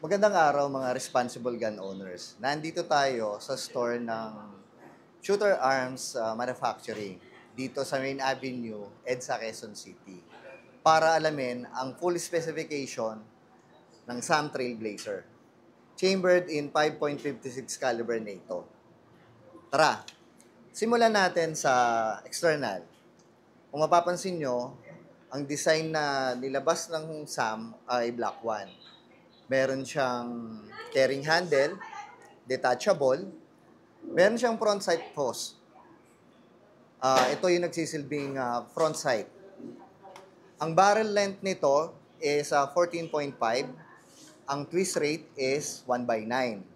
Magandang araw mga responsible gun owners. Nandito tayo sa store ng Shooter Arms Manufacturing dito sa Main Avenue, EDSA, Quezon City para alamin ang full specification ng SAM Trailblazer. Chambered in 5.56 caliber NATO. Tara, simulan natin sa external. Kung mapapansin nyo, ang design na nilabas ng SAM ay Black 1. Meron siyang carrying handle, detachable. Meron siyang front sight post. Ito yung nagsisilbing front sight. Ang barrel length nito is 14.5. Ang twist rate is 1/9.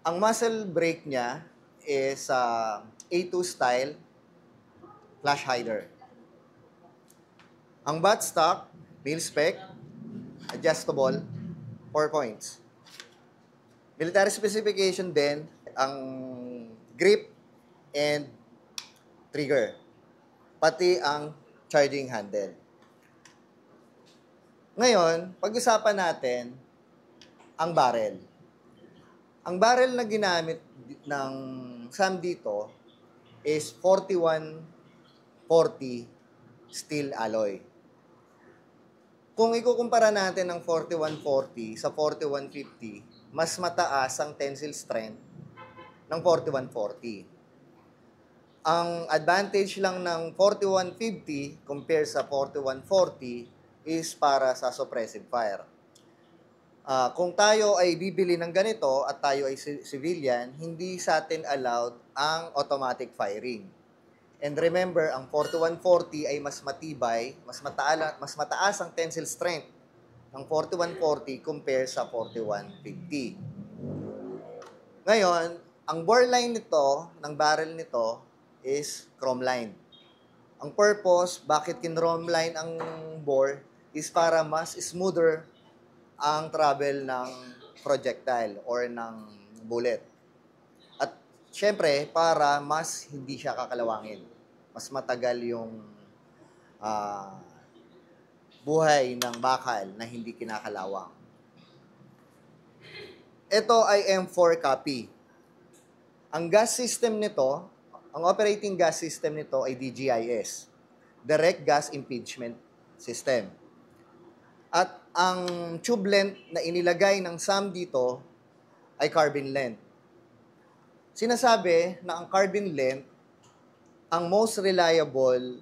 Ang muzzle brake niya is A2 style flash hider. Ang buttstock, mil spec, adjustable, 4 points. Military specification din, ang grip and trigger, pati ang charging handle. Ngayon, pag-usapan natin ang barrel. Ang barrel na ginamit ng SAM dito is 4140 steel alloy. Kung ikukumpara natin ang 4140 sa 4150, mas mataas ang tensile strength ng 4140. Ang advantage lang ng 4150 compare sa 4140 is para sa suppressive fire. Kung tayo ay bibili ng ganito at tayo ay civilian, hindi sa atin allowed ang automatic firing. And remember, ang 4140 ay mas matibay, mas mataas ang tensile strength ng 4140 compare sa 4150. Ngayon, ang bore line nito, ng barrel nito, is chrome line. Ang purpose, bakit kin-chrome line ang bore, is para mas smoother ang travel ng projectile or ng bullet. At syempre, para mas hindi siya kakalawangin. Mas matagal yung buhay ng bakal na hindi kinakalawang. Ito ay M4 copy. Ang gas system nito, ang operating gas system nito ay DGIS, Direct Gas Impingement System. At ang tube length na inilagay ng SAM dito ay carbon length. Sinasabi na ang carbon length ang most reliable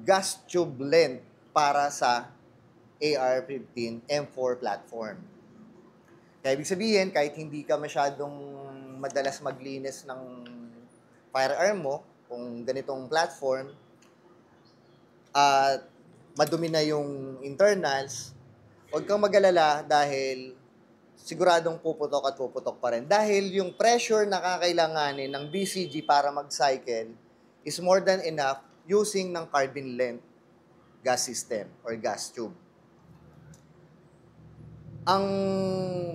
gas tube length para sa AR-15 M4 platform. Kaya ibig sabihin, kahit hindi ka masyadong madalas maglinis ng firearm mo, kung ganitong platform, at madumi na yung internals, huwag kang mag-alala dahil siguradong puputok at puputok pa rin. Dahil yung pressure na kakailanganin ng BCG para mag-cycle is more than enough using ng carbon length gas system or gas tube. Ang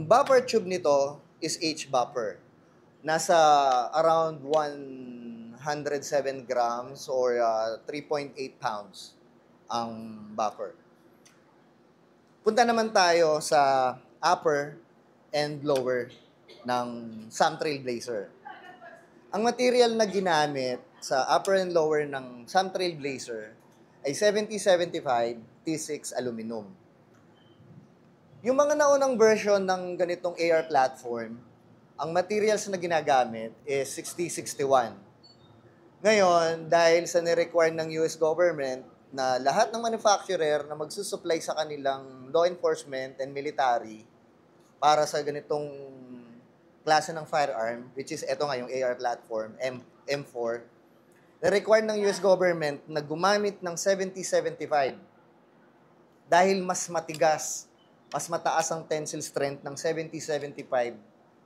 buffer tube nito is H-buffer. Nasa around 107 grams or 3.8 pounds ang buffer. Punta naman tayo sa upper and lower ng SAM Trailblazer. Ang material na ginamit sa upper and lower ng SAM Trailblazer ay 7075 T6 aluminum. Yung mga naunang version ng ganitong AR platform, ang materials na ginagamit is 6061. Ngayon, dahil sa ni-require ng US government na lahat ng manufacturer na magsusupply sa kanilang law enforcement and military para sa ganitong klase ng firearm, which is ito nga yung AR platform, M4, na-require ng US government na gumamit ng 7075 dahil mas matigas, mas mataas ang tensile strength ng 7075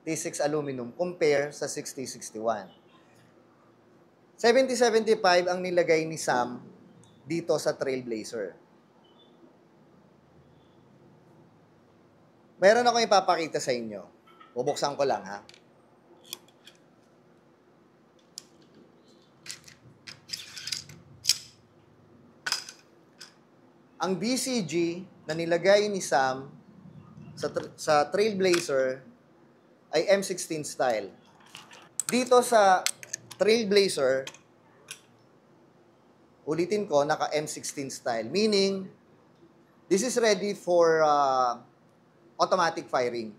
T6 aluminum compare sa 6061. 7075 ang nilagay ni SAM dito sa Trailblazer. Meron akong ipapakita sa inyo. Bubuksan ko lang, ha? Ang BCG na nilagay ni SAM sa Trailblazer ay M16 style. Dito sa Trailblazer, ulitin ko, naka M16 style. Meaning, this is ready for automatic firing.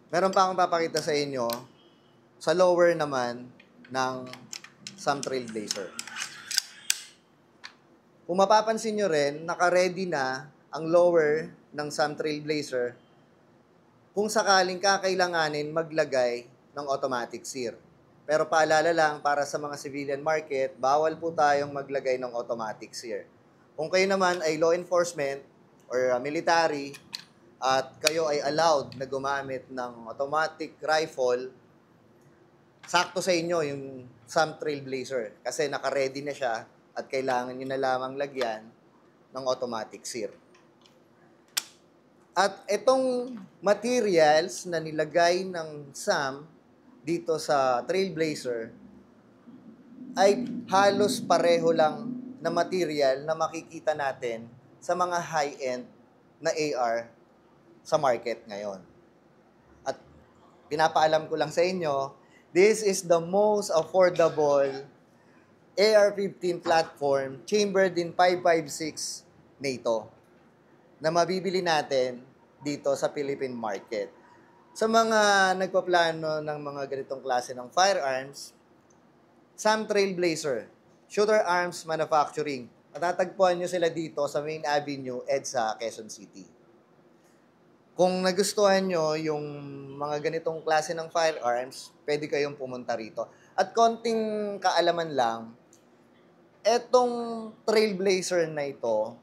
Meron pa akong papakita sa inyo sa lower naman ng SAM Trailblazer. Kung mapapansin nyo rin, naka-ready na ang lower ng SAM Trailblazer kung sakaling kakailanganin maglagay ng automatic sear. Pero paalala lang, para sa mga civilian market, bawal po tayong maglagay ng automatic sear. Kung kayo naman ay law enforcement or military at kayo ay allowed na gumamit ng automatic rifle, sakto sa inyo yung SAM Trailblazer kasi naka-ready na siya at kailangan nyo na lamang lagyan ng automatic sear. At itong materials na nilagay ng SAM dito sa Trailblazer ay halos pareho lang na material na makikita natin sa mga high-end na AR sa market ngayon. At pinapaalam ko lang sa inyo, this is the most affordable AR-15 platform chambered in 5.56 NATO na mabibili natin dito sa Philippine market. Sa mga nagpaplano ng mga ganitong klase ng firearms, SAM Trailblazer, Shooter Arms Manufacturing. Matatagpuan nyo sila dito sa Main Avenue, EDSA, Quezon City. Kung nagustuhan nyo yung mga ganitong klase ng firearms, pwede kayong pumunta rito. At konting kaalaman lang, etong Trailblazer na ito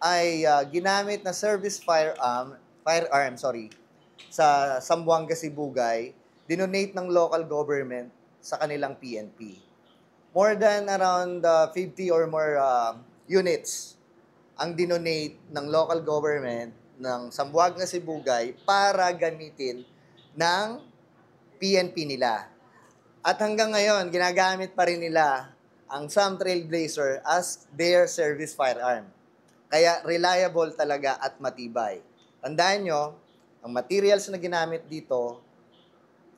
ay ginamit na service firearm sa Zamboanga, Sibugay, dinonate ng local government sa kanilang PNP. More than around 50 or more units ang dinonate ng local government ng Zamboanga, Sibugay para gamitin ng PNP nila. At hanggang ngayon, ginagamit pa rin nila ang SAM Trailblazer as their service firearm. Kaya reliable talaga at matibay. Tandaan nyo, ang materials na ginamit dito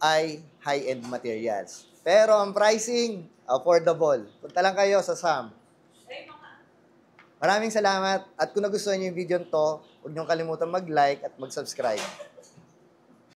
ay high-end materials. Pero ang pricing, affordable. Punta lang kayo sa SAM. Maraming salamat. At kung nagustuhan nyo yung video nito, huwag nyo kalimutan mag-like at mag-subscribe.